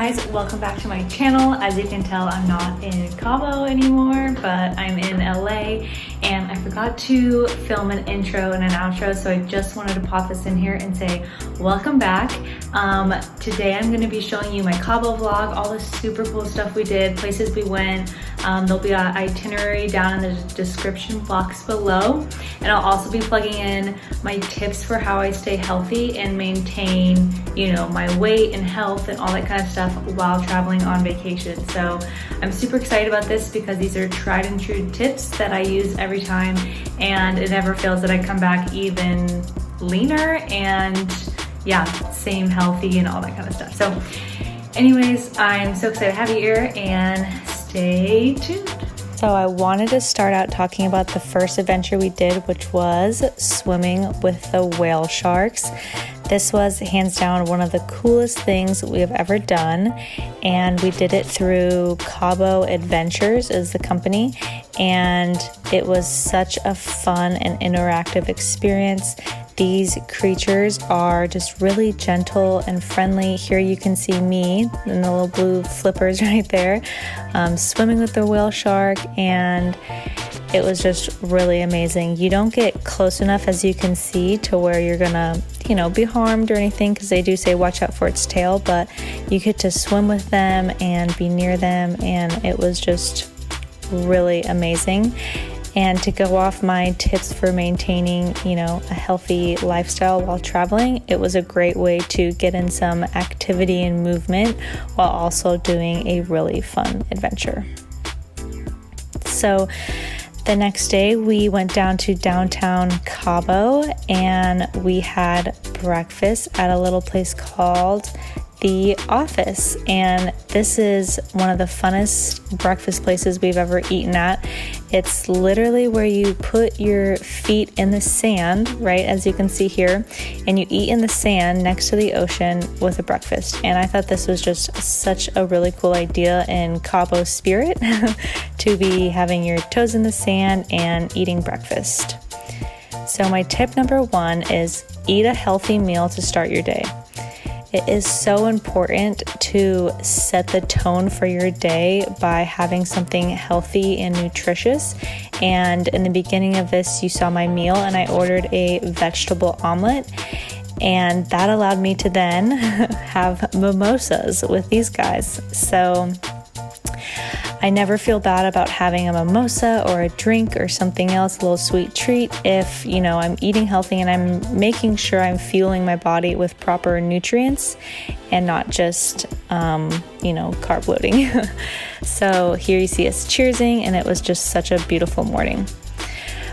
guys, welcome back to my channel. As you can tell, I'm not in Cabo anymore, but I'm in LA, and I forgot to film an intro and an outro, so I just wanted to pop this in here and say welcome back. Today I'm going to be showing you my Cabo vlog, all the super cool stuff we did, places we went. There'll be an itinerary down in the description box below, and I'll also be plugging in my tips for how I stay healthy and maintain, you know, my weight and health and all that kind of stuff while traveling on vacation. So I'm super excited about this because these are tried and true tips that I use every time, and it never fails that I come back even leaner and yeah, same healthy and all that kind of stuff. So anyways, I'm so excited to have you here and stay tuned. So I wanted to start out talking about the first adventure we did, which was swimming with the whale sharks. This was hands down one of the coolest things we have ever done, and we did it through Cabo Adventures is the company, and it was such a fun and interactive experience. These creatures are just really gentle and friendly. Here you can see me in the little blue flippers right there, swimming with the whale shark, and it was just really amazing. You don't get close enough, as you can see, to where you're gonna, you know, be harmed or anything, because they do say watch out for its tail, but you get to swim with them and be near them, and it was just really amazing. And to go off my tips for maintaining, you know, a healthy lifestyle while traveling, it was a great way to get in some activity and movement while also doing a really fun adventure. So the next day we went down to downtown Cabo and we had breakfast at a little place called The Office, and this is one of the funnest breakfast places we've ever eaten at. It's literally where you put your feet in the sand, right, as you can see here, and you eat in the sand next to the ocean with a breakfast. And I thought this was just such a really cool idea in Cabo spirit to be having your toes in the sand and eating breakfast. So my tip number one is eat a healthy meal to start your day. It is so important to set the tone for your day by having something healthy and nutritious. And in the beginning of this, you saw my meal, and I ordered a vegetable omelet. And that allowed me to then have mimosas with these guys. So I never feel bad about having a mimosa or a drink or something else, a little sweet treat, if, you know, I'm eating healthy and I'm making sure I'm fueling my body with proper nutrients and not just, you know, carb loading. So here you see us cheersing, and it was just such a beautiful morning.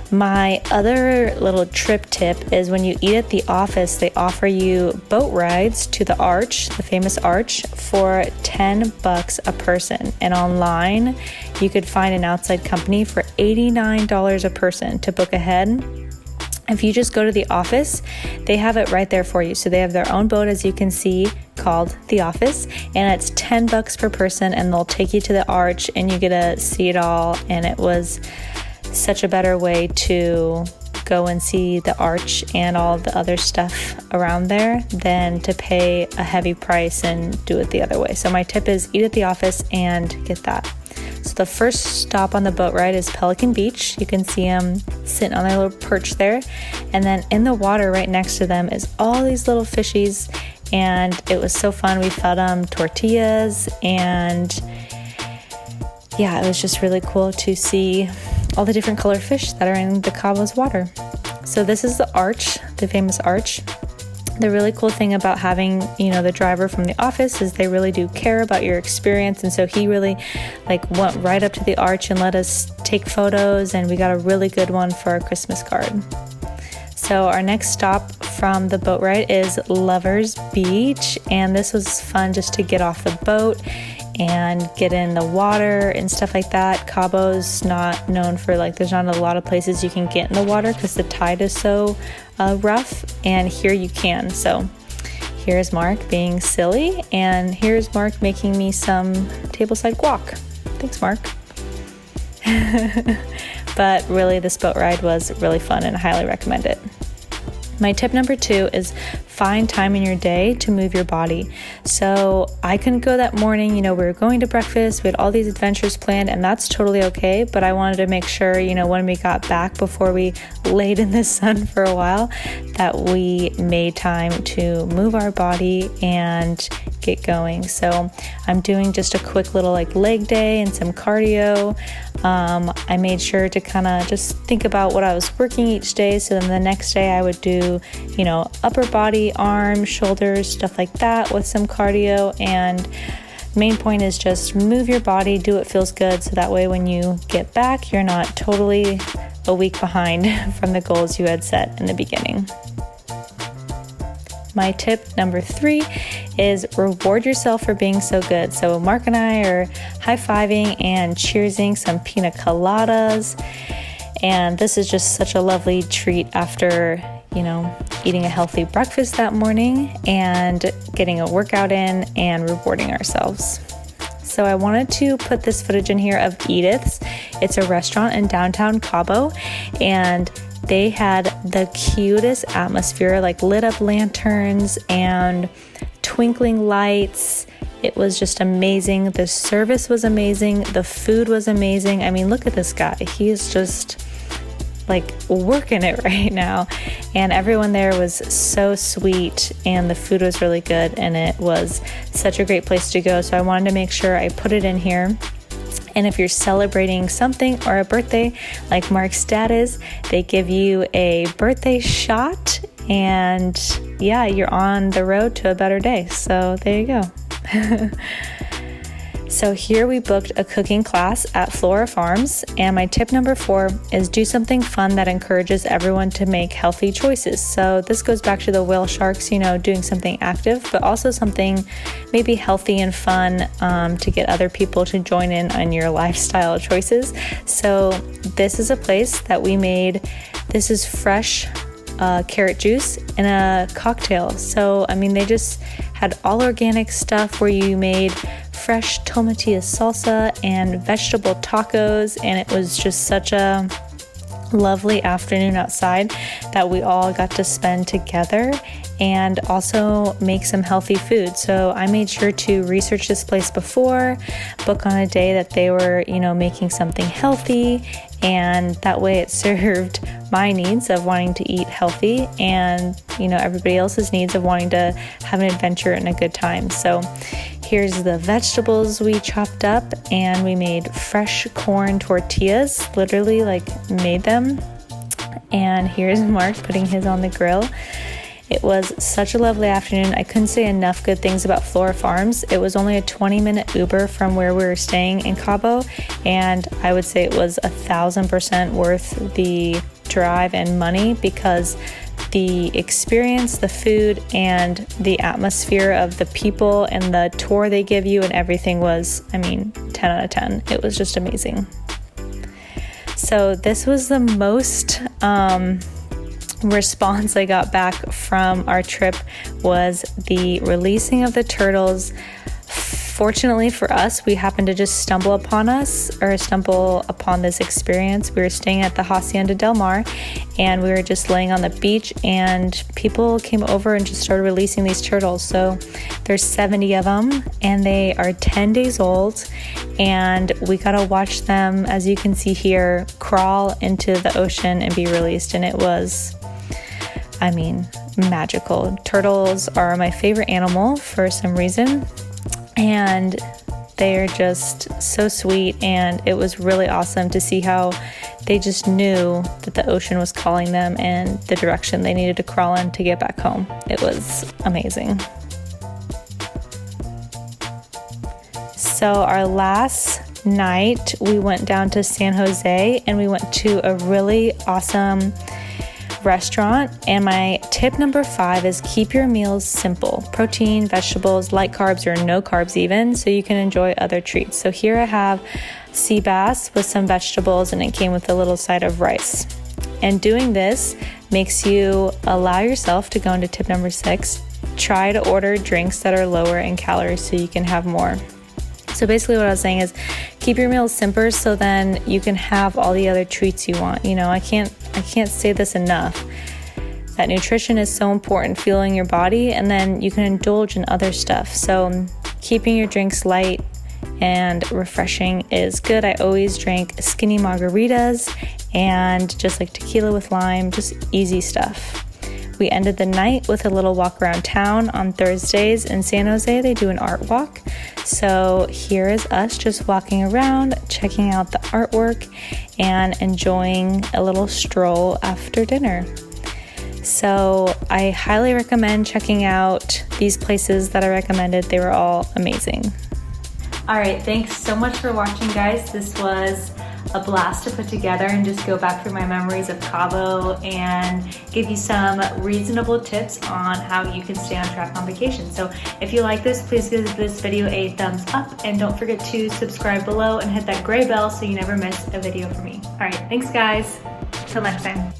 My other little trip tip is when you eat at the office, they offer you boat rides to the arch, the famous arch, for $10 a person. And online, you could find an outside company for $89 a person to book ahead. If you just go to the office, they have it right there for you. So they have their own boat, as you can see, called The Office, and it's $10 per person, and they'll take you to the arch and you get to see it all. And it was such a better way to go and see the arch and all the other stuff around there than to pay a heavy price and do it the other way. So my tip is eat at the office and get that. So the first stop on the boat ride is Pelican Beach. You can see them sitting on their little perch there. And then in the water right next to them is all these little fishies, and it was so fun. We fed them tortillas, and yeah, it was just really cool to see all the different colored fish that are in the Cabo's water. So this is the arch, the famous arch. The really cool thing about having, you know, the driver from the office is they really do care about your experience. And so he really went right up to the arch and let us take photos, and we got a really good one for our Christmas card. So our next stop from the boat ride is Lovers Beach, and this was fun just to get off the boat and get in the water and stuff like that. Cabo's not known for, there's not a lot of places you can get in the water because the tide is so rough, and here you can. So here's Mark being silly, and here's Mark making me some tableside guac. Thanks, Mark. But really, this boat ride was really fun, and I highly recommend it. My tip number 2 is find time in your day to move your body. So I couldn't go that morning. We were going to breakfast, we had all these adventures planned, and that's totally okay. But I wanted to make sure, when we got back before we laid in the sun for a while, that we made time to move our body and get going. So I'm doing just a quick little leg day and some cardio. I made sure to kind of just think about what I was working each day. So then the next day I would do, upper body, arms, shoulders, stuff like that with some cardio. And main point is just move your body, do what feels good. So that way when you get back, you're not totally a week behind from the goals you had set in the beginning. My tip number 3 is reward yourself for being so good. So Mark and I are high-fiving and cheersing some pina coladas. And this is just such a lovely treat after, eating a healthy breakfast that morning and getting a workout in and rewarding ourselves. So I wanted to put this footage in here of Ediths. It's a restaurant in downtown Cabo, and they had the cutest atmosphere, lit up lanterns and twinkling lights. It was just amazing. The service was amazing. The food was amazing. I mean, look at this guy. He is just working it right now. And everyone there was so sweet, and the food was really good, and it was such a great place to go. So I wanted to make sure I put it in here. And if you're celebrating something or a birthday like Mark's dad is, they give you a birthday shot, and you're on the road to a better day. So there you go. So here we booked a cooking class at Flora Farms, and my tip number 4 is do something fun that encourages everyone to make healthy choices. So this goes back to the whale sharks, doing something active, but also something maybe healthy and fun to get other people to join in on your lifestyle choices. So this is a place that we made. This is fresh carrot juice in a cocktail. So, they just had all organic stuff where you made fresh tomatillo salsa and vegetable tacos, and it was just such a lovely afternoon outside that we all got to spend together and also make some healthy food. So I made sure to research this place before, book on a day that they were, making something healthy, and that way it served my needs of wanting to eat healthy and, everybody else's needs of wanting to have an adventure and a good time. So here's the vegetables we chopped up, and we made fresh corn tortillas, literally made them. And here's Mark putting his on the grill. It was such a lovely afternoon. I couldn't say enough good things about Flora Farms. It was only a 20-minute Uber from where we were staying in Cabo, and I would say it was 1,000% worth the drive and money, because the experience, the food, and the atmosphere of the people and the tour they give you and everything was, 10 out of 10. It was just amazing. So this was the most response I got back from our trip, was the releasing of the turtles. Fortunately for us, we happened to just stumble upon this experience. We were staying at the Hacienda Del Mar, and we were just laying on the beach, and people came over and just started releasing these turtles. So there's 70 of them, and they are 10 days old, and we got to watch them, as you can see here, crawl into the ocean and be released. And it was, magical. Turtles are my favorite animal for some reason, and they're just so sweet, and it was really awesome to see how they just knew that the ocean was calling them and the direction they needed to crawl in to get back home. It was amazing. So our last night, we went down to San Jose, and we went to a really awesome restaurant. And my tip number 5 is keep your meals simple: protein, vegetables, light carbs, or no carbs even, so you can enjoy other treats. So here I have sea bass with some vegetables, and it came with a little side of rice. And doing this makes you allow yourself to go into tip number 6. Try to order drinks that are lower in calories so you can have more. So basically what I was saying is keep your meals simple, so then you can have all the other treats you want. I can't say this enough. that nutrition is so important, fueling your body, and then you can indulge in other stuff. So keeping your drinks light and refreshing is good. I always drank skinny margaritas and just like tequila with lime, just easy stuff. We ended the night with a little walk around town. On Thursdays in San Jose, they do an art walk. So here is us just walking around, checking out the artwork and enjoying a little stroll after dinner. So I highly recommend checking out these places that I recommended. They were all amazing. All right, thanks so much for watching, guys. This was a blast to put together and just go back through my memories of Cabo and give you some reasonable tips on how you can stay on track on vacation. So if you like this, please give this video a thumbs up and don't forget to subscribe below and hit that gray bell so you never miss a video from me. All right, thanks guys. Till next time.